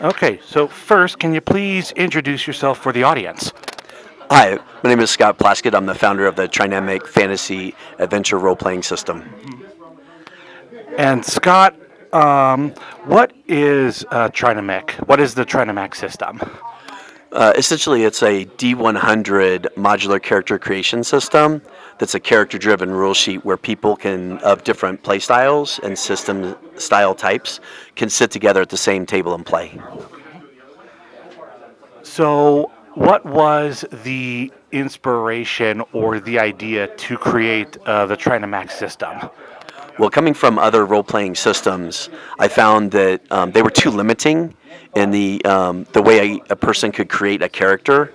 Okay, so first, can you please introduce yourself for the audience? Hi, my name is Scott Plaskett. I'm the founder of the Trinamyk Fantasy Adventure Role Playing System. And Scott, what is Trinamyk? What is the Trinamyk system? Essentially, it's a D100 modular character creation system that's a character driven rule sheet where people can, of different play styles and system style types, can sit together at the same table and play. So, what was the inspiration or the idea to create the Trinamyk system? Well, coming from other role playing systems, I found that they were too limiting in the way a person could create a character.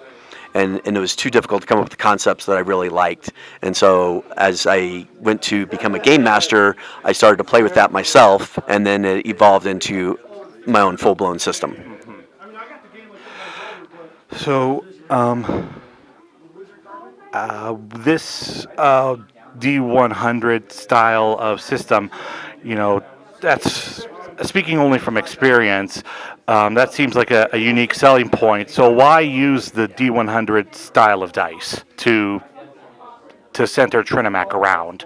And it was too difficult to come up with the concepts that I really liked. And so, as I went to become a game master, I started to play with that myself, and then it evolved into my own full blown system. Mhm. So, this D100 style of system, you know, that's speaking only from experience. That seems like a unique selling point. So, why use the D100 style of dice to center Trinamac around?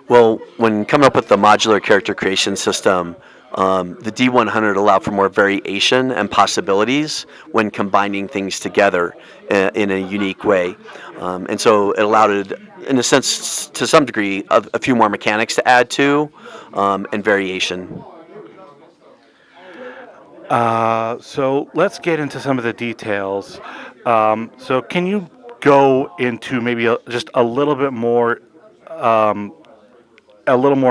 Well, when coming up with the modular character creation system, the D100 allowed for more variation and possibilities when combining things together in a unique way. And so it allowed it, in a sense, to some degree, a few more mechanics to add to and variation. So let's get into some of the details. So can you go into maybe just a little more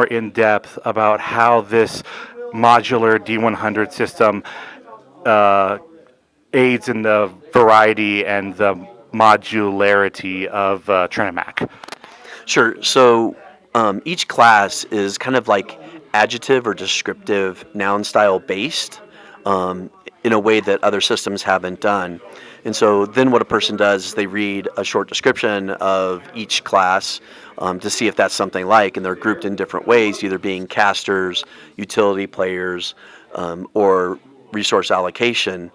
in depth about how this modular D100 system uh, aids in the variety and the modularity of Trinamac? Sure. So each class is kind of like adjective or descriptive noun style based in a way that other systems haven't done. And so then what a person does is they read a short description of each class to see if that's something like, and they're grouped in different ways, either being casters, utility players, or resource allocation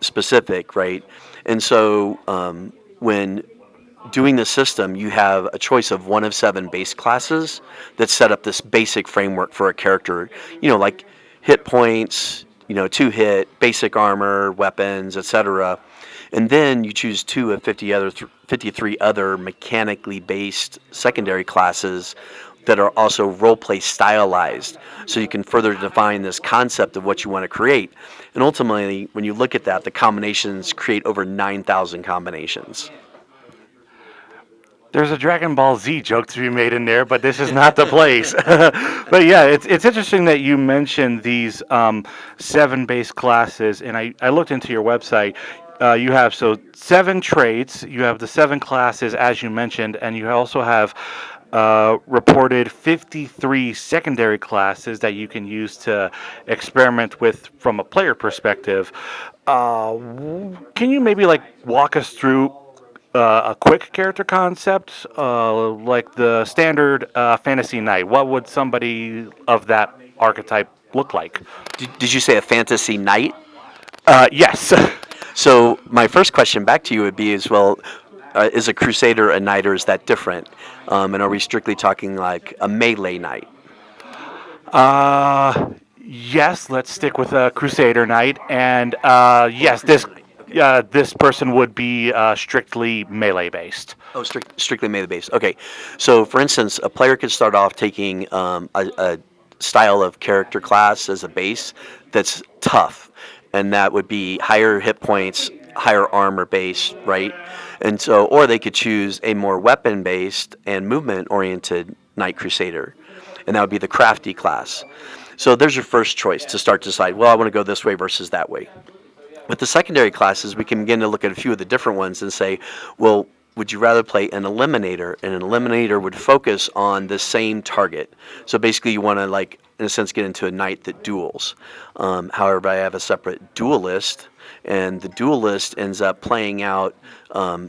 specific, right? And so when doing the system, you have a choice of one of seven base classes that set up this basic framework for a character. Like hit points, two hit, basic armor, weapons, etc. And then you choose two of 53 other mechanically based secondary classes that are also role play stylized. So you can further define this concept of what you want to create. And ultimately, when you look at that, the combinations create over 9,000 combinations. There's a Dragon Ball Z joke to be made in there, but this is not the place. But yeah, it's interesting that you mentioned these seven base classes, and I looked into your website. You have so seven traits, you have the seven classes as you mentioned, and you also have reported 53 secondary classes that you can use to experiment with from a player perspective. Can you maybe like walk us through a quick character concept, like the standard fantasy knight? What would somebody of that archetype look like? Did you say a fantasy knight? Yes. So my first question back to you would be as well, is a crusader a knight or is that different? And are we strictly talking like a melee knight? Yes. Let's stick with a crusader knight, and yes, this person would be strictly melee based. Oh, strictly melee based. Okay. So for instance, a player could start off taking a style of character class as a base that's tough, and that would be higher hit points, higher armor base, right? And so, or they could choose a more weapon based and movement oriented knight crusader, and that would be the crafty class. So there's your first choice to start to decide, well, I want to go this way versus that way. With the secondary classes, we can begin to look at a few of the different ones and say, well, would you rather play an eliminator? And an eliminator would focus on the same target. So basically, you want to, like, in a sense, get into a knight that duels. However, I have a separate duelist, and the duelist ends up playing out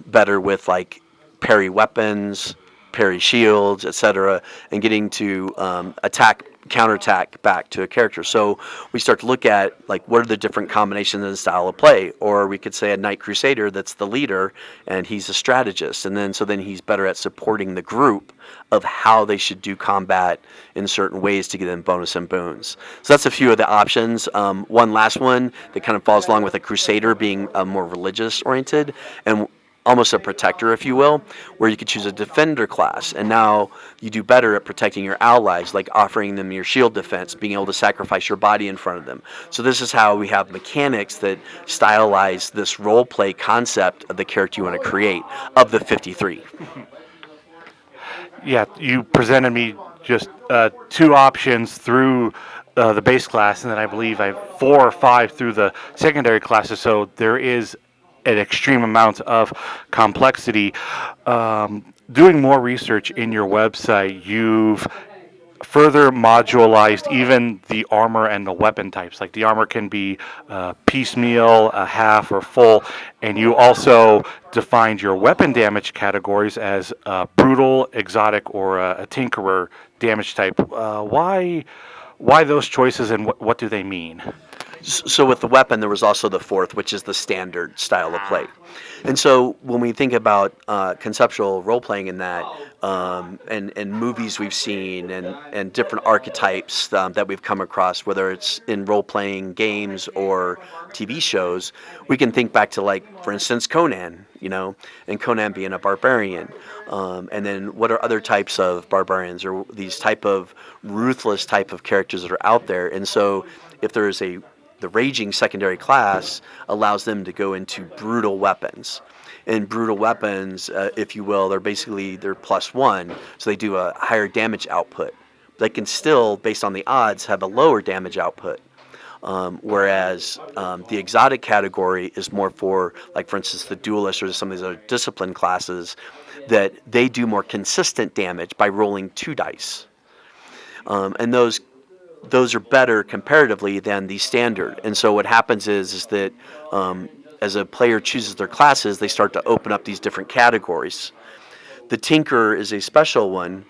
better with like parry weapons, parry shields, etc., and getting to attack counterattack back to a character. So we start to look at like what are the different combinations and style of play, or we could say a Knight Crusader that's the leader and he's a strategist, and then he's better at supporting the group of how they should do combat in certain ways to get in bonus and boons. So that's a few of the options. One last one that kind of falls along with a Crusader being more religious oriented and almost a protector, if you will, where you could choose a defender class, and now you do better at protecting your allies, like offering them your shield defense, being able to sacrifice your body in front of them. So this is how we have mechanics that stylize this role play concept of the character you want to create of the 53. Yeah, you presented me just two options through the base class, and then I believe I have four or five through the secondary classes. So there is an extreme amount of complexity. Doing more research in your website, you've further modularized even the armor and the weapon types. Like the armor can be piecemeal, a half, or full, and you also defined your weapon damage categories as brutal, exotic, or a tinkerer damage type. Why those choices, and what do they mean? So with the weapon, there was also the fourth, which is the standard style of play. And so when we think about conceptual role playing in that, and movies we've seen, and different archetypes that we've come across, whether it's in role playing games or TV shows, we can think back to, like, for instance, Conan, and Conan being a barbarian. And then what are other types of barbarians, or these type of ruthless type of characters that are out there? And so if there is the raging secondary class allows them to go into brutal weapons. And brutal weapons, if you will, they're +1, so they do a higher damage output. They can still, based on the odds, have a lower damage output. Whereas the exotic category is more for, like, for instance, the duelist or some of these other discipline classes, that they do more consistent damage by rolling 2 dice. And those are better comparatively than the standard. And so what happens is that as a player chooses their classes, they start to open up these different categories. The Tinker is a special one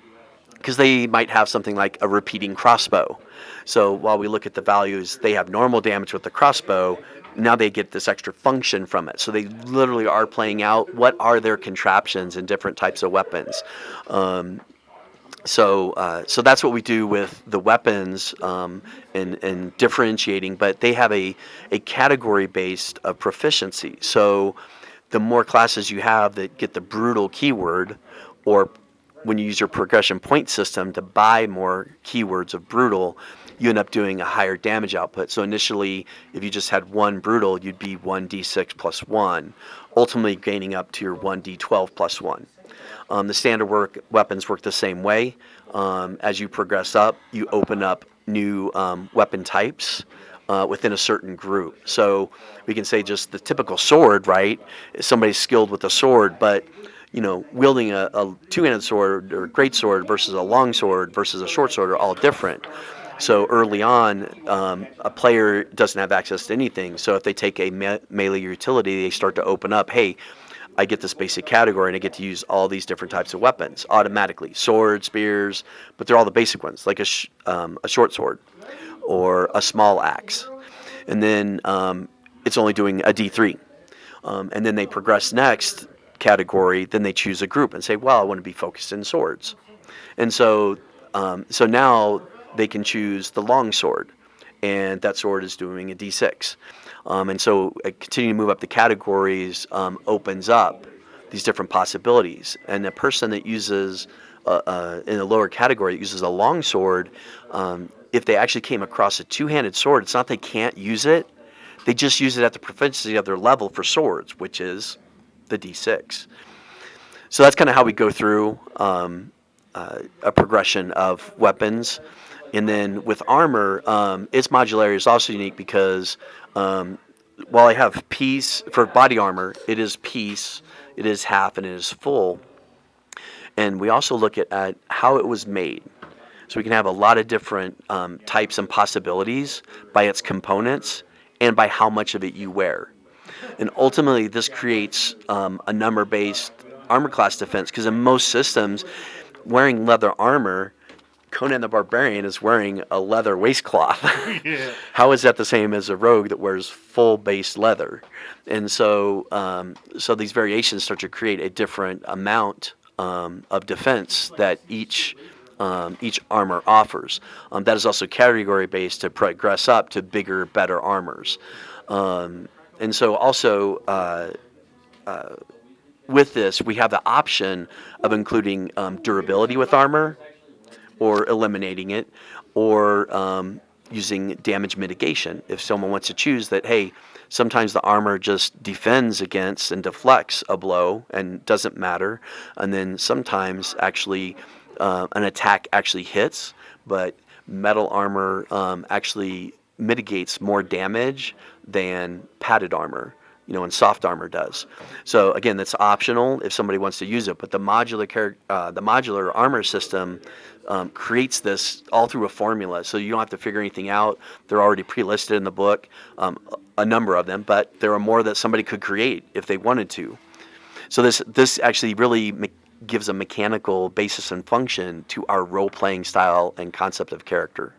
because they might have something like a repeating crossbow. So while we look at the values, they have normal damage with the crossbow. Now they get this extra function from it. So they literally are playing out what are their contraptions and different types of weapons. So that's what we do with the weapons, and differentiating, but they have a category based of proficiency. So the more classes you have that get the brutal keyword, or when you use your progression point system to buy more keywords of brutal, you end up doing a higher damage output. So initially, if you just had one brutal, you'd be 1d6 plus 1, ultimately gaining up to your 1d12 plus 1. The standard weapons work the same way. As you progress up, you open up new weapon types within a certain group. So we can say just the typical sword, right? Somebody's skilled with a sword, but wielding a two-handed sword or great sword versus a long sword versus a short sword are all different. So early on, a player doesn't have access to anything. So if they take a melee utility, they start to open up, hey, I get this basic category and I get to use all these different types of weapons automatically. Swords, spears, but they're all the basic ones, like a short sword or a small axe. And then it's only doing a D3. And then they progress next category, then they choose a group and say, well, I want to be focused in swords. And so now they can choose the long sword, and that sword is doing a D6. And so continuing to move up the categories opens up these different possibilities. And a person that uses, in a lower category, that uses a long sword, if they actually came across a two-handed sword, it's not they can't use it. They just use it at the proficiency of their level for swords, which is the D6. So that's kind of how we go through a progression of weapons. And then with armor, its modularity is also unique because while I have piece for body armor, it is piece, it is half, and it is full. And we also look at how it was made. So we can have a lot of different types and possibilities by its components and by how much of it you wear. And ultimately, this creates a number-based armor class defense, because in most systems, wearing leather armor Conan the Barbarian is wearing a leather waistcloth. Yeah. How is that the same as a rogue that wears full base leather? And so, so these variations start to create a different amount of defense that each armor offers. That is also category based to progress up to bigger, better armors. And so also with this, we have the option of including durability with armor, or eliminating it, or using damage mitigation. If someone wants to choose that, hey, sometimes the armor just defends against and deflects a blow and doesn't matter, and then sometimes actually an attack actually hits, but metal armor actually mitigates more damage than padded armor, and soft armor does. So again, that's optional if somebody wants to use it. But the modular armor system creates this all through a formula, so you don't have to figure anything out. They're already pre-listed in the book, a number of them, but there are more that somebody could create if they wanted to. So this actually really gives a mechanical basis and function to our role-playing style and concept of character.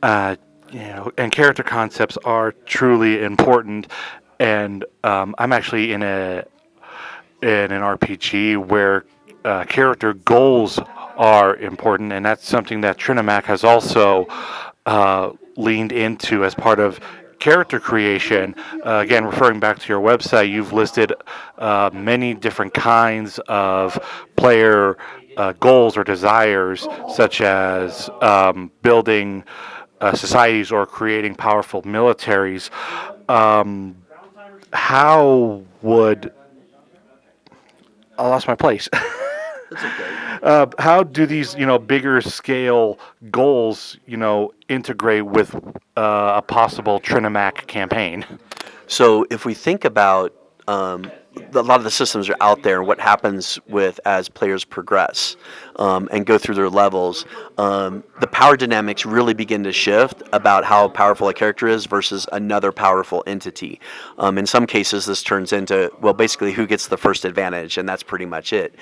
And character concepts are truly important. And I'm actually in an RPG where character goals are important, and that's something that Trinamyk has also leaned into as part of character creation. Again, referring back to your website, you've listed many different kinds of player goals or desires, such as building societies or creating powerful militaries. How would I lost my place? That's okay. How do these, bigger scale goals, integrate with a possible Trinamyk campaign? So if we think about a lot of the systems are out there, and what happens with as players progress and go through their levels, the power dynamics really begin to shift about how powerful a character is versus another powerful entity. In some cases, this turns into, well, basically who gets the first advantage, and that's pretty much it.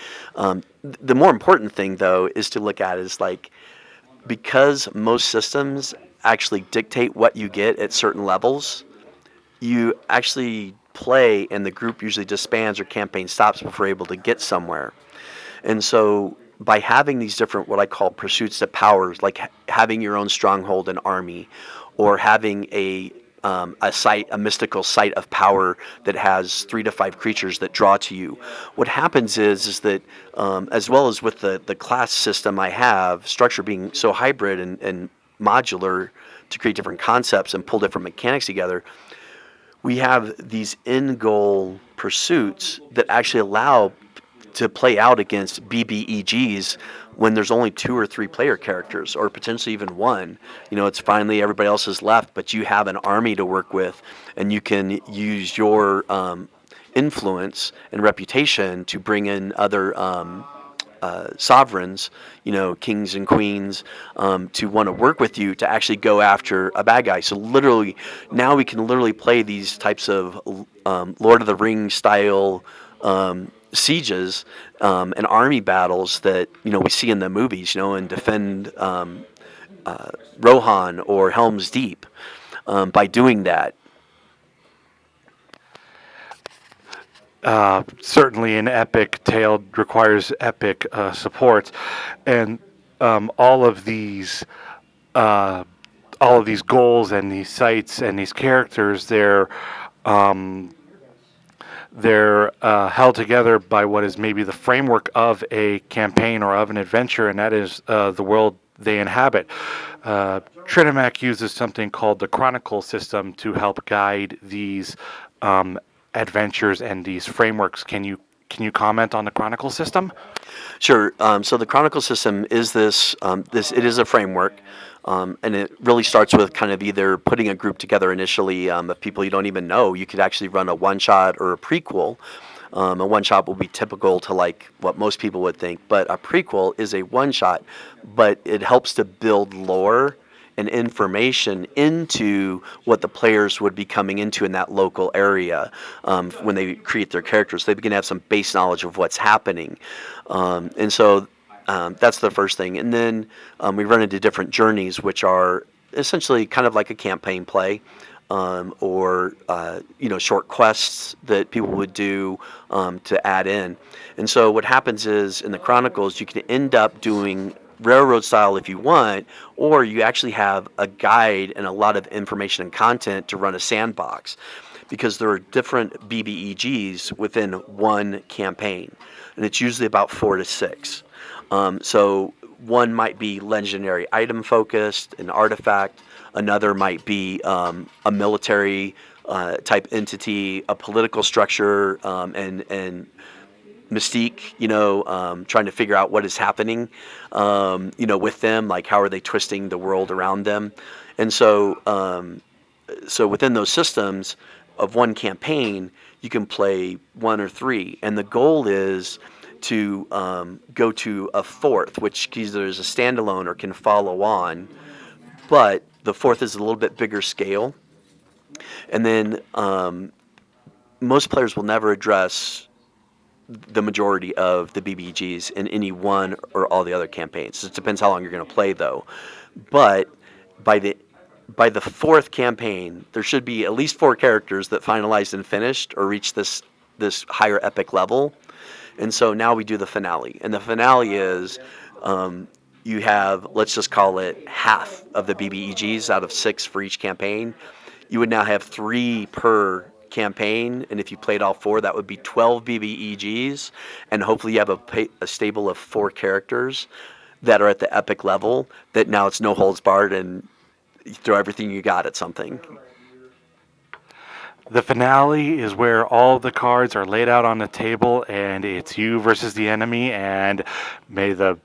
The more important thing, though, is to look at is like, because most systems actually dictate what you get at certain levels, you actually play and the group usually disbands or campaign stops before able to get somewhere. And so by having these different what I call pursuits to powers, like having your own stronghold and army, or having a mystical site of power that has 3 to 5 creatures that draw to you. What happens is that as well as with the class system I have, structure being so hybrid and modular to create different concepts and pull different mechanics together, we have these end goal pursuits that actually allow to play out against BBEGs when there's only 2 or 3 player characters, or potentially even one. It's finally everybody else is left, but you have an army to work with, and you can use your influence and reputation to bring in other sovereigns, kings and queens, to want to work with you to actually go after a bad guy. So literally, now we can literally play these types of Lord of the Rings style sieges and army battles that we see in the movies, and defend Rohan or Helm's Deep by doing that. Certainly, an epic tale requires epic support, and all of these goals and these sites and these characters, they're held together by what is maybe the framework of a campaign or of an adventure, and that is the world they inhabit. Trinamyk uses something called the Chronicle system to help guide these adventures and these frameworks. Can you comment on the Chronicle system? Sure. So the Chronicle system is it is a framework, and it really starts with kind of either putting a group together initially of people you don't even know. You could actually run a one-shot or a prequel. A one-shot will be typical to like what most people would think, but a prequel is a one-shot, but it helps to build lore and information into what the players would be coming into in that local area when they create their characters. They begin to have some base knowledge of what's happening. And so That's the first thing. And then we run into different journeys, which are essentially kind of like a campaign play, or short quests that people would do to add in. And so what happens is in the Chronicles, you can end up doing railroad style if you want, or you actually have a guide and a lot of information and content to run a sandbox, because there are different BBEGs within one campaign, and it's usually about 4 to 6. So one might be legendary item focused, an artifact. Another might be a military type entity, a political structure, and mystique. Trying to figure out what is happening, with them. Like how are they twisting the world around them, and so within those systems of one campaign, you can play 1 or 3, and the goal is to go to a fourth, which either is a standalone or can follow on, but the fourth is a little bit bigger scale. And then most players will never address the majority of the BBGs in any one or all the other campaigns. It depends how long you're going to play, though. But by the fourth campaign, there should be at least 4 characters that finalized and finished or reached this higher epic level. And so now we do the finale. And the finale is you have, let's just call it half of the BBEGs out of 6 for each campaign. You would now have 3 per campaign. And if you played all 4, that would be 12 BBEGs. And hopefully you have a stable of 4 characters that are at the epic level, that now it's no holds barred and you throw everything you got at something. The finale is where all the cards are laid out on the table, and it's you versus the enemy, and may the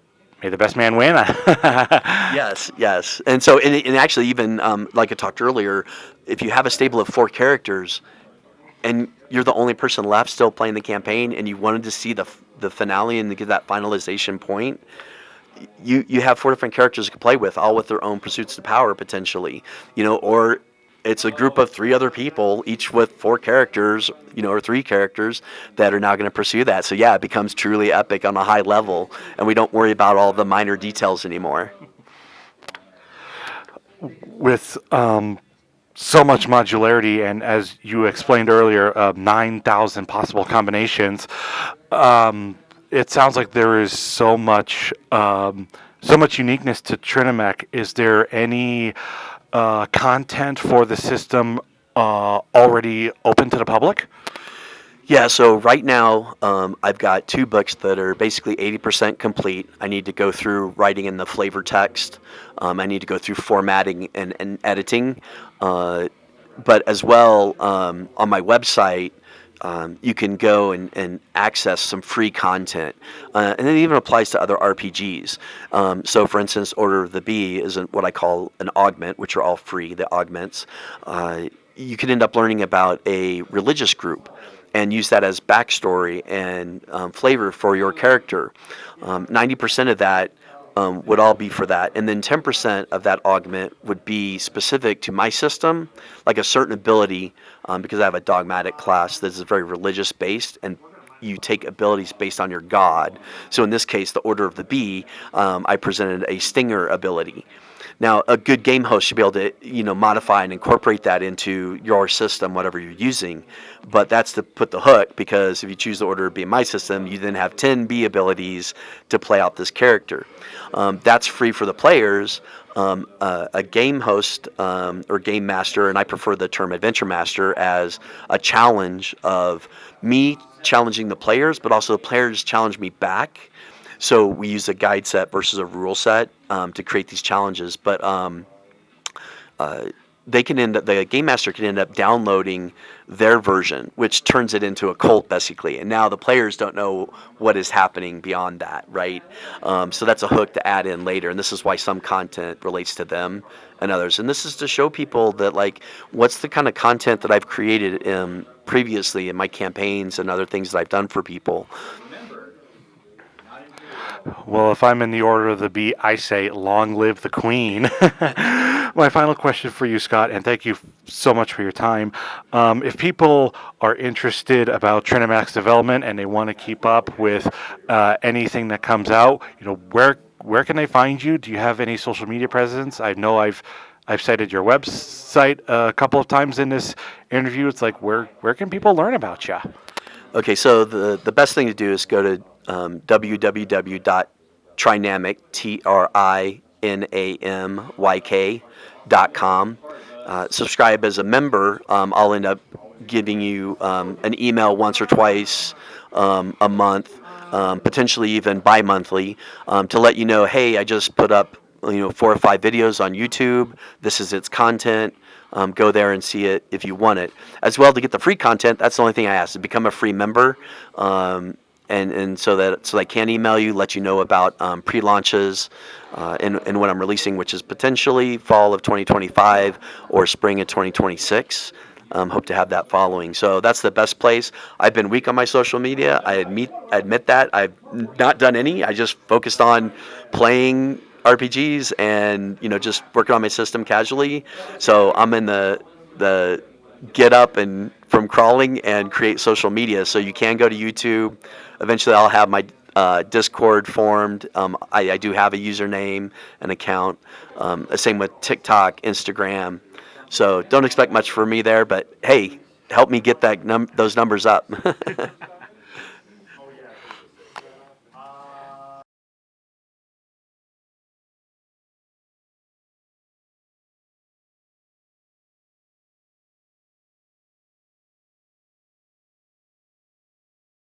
best man win. Yes. And so, and actually, even like I talked earlier, if you have a stable of 4 characters, and you're the only person left still playing the campaign, and you wanted to see the finale and to get that finalization point, you have 4 different characters you can play with, all with their own pursuits to power potentially, or it's a group of 3 other people, each with 4 characters, or 3 characters that are now going to pursue that. So yeah, it becomes truly epic on a high level, and we don't worry about all the minor details anymore. With so much modularity, and as you explained earlier, 9,000 possible combinations, it sounds like there is so much uniqueness to Trinamyk. Is there any content for the system already open to the public? Yeah, so right now I've got 2 books that are basically 80% complete. I need to go through writing in the flavor text. I need to go through formatting and editing. But as well, on my website, you can go and access some free content. And it even applies to other RPGs. So for instance, Order of the Bee is what I call an augment, which are all free, the augments. You could end up learning about a religious group and use that as backstory and flavor for your character. 90% of that would all be for that. And then 10% of that augment would be specific to my system, like a certain ability, because I have a dogmatic class that is very religious based, and you take abilities based on your god. So in this case, the Order of the Bee, I presented a stinger ability. Now, a good game host should be able to, modify and incorporate that into your system, whatever you're using. But that's to put the hook, because if you choose the Order to be in my system, you then have 10 B abilities to play out this character. That's free for the players. A game host or game master, and I prefer the term adventure master, as a challenge of me challenging the players, but also the players challenge me back. So we use a guide set versus a rule set to create these challenges. But the game master can end up downloading their version, which turns it into a cult basically. And now the players don't know what is happening beyond that, right? So that's a hook to add in later. And this is why some content relates to them and others. And this is to show people that, like, what's the kind of content that I've created previously in my campaigns and other things that I've done for people. Well, if I'm in the Order of the Bee, I say, long live the Queen. My final question for you, Scott, and thank you so much for your time. If people are interested about Trinamyc's development and they want to keep up with anything that comes out, where can they find you? Do you have any social media presence? I know I've cited your website a couple of times in this interview. It's like where can people learn about you? Okay, so the best thing to do is go to www.trinamyk, TRINAMYK.com. Subscribe as a member. I'll end up giving you an email once or twice a month, potentially even bi-monthly, to let you know, hey, I just put up 4 or 5 videos on YouTube. This is its content. Go there and see it if you want it. As well, to get the free content, that's the only thing I ask, to become a free member. And so I can email you, let you know about pre-launches and what I'm releasing, which is potentially fall of 2025 or spring of 2026. Hope to have that following. So that's the best place. I've been weak on my social media. I admit that. I've not done any. I just focused on playing RPGs and just working on my system casually. So I'm in the get up and from crawling and create social media. So you can go to YouTube. Eventually, I'll have my Discord formed. I do have a username, an account. Same with TikTok, Instagram. So don't expect much from me there. But hey, help me get those numbers up.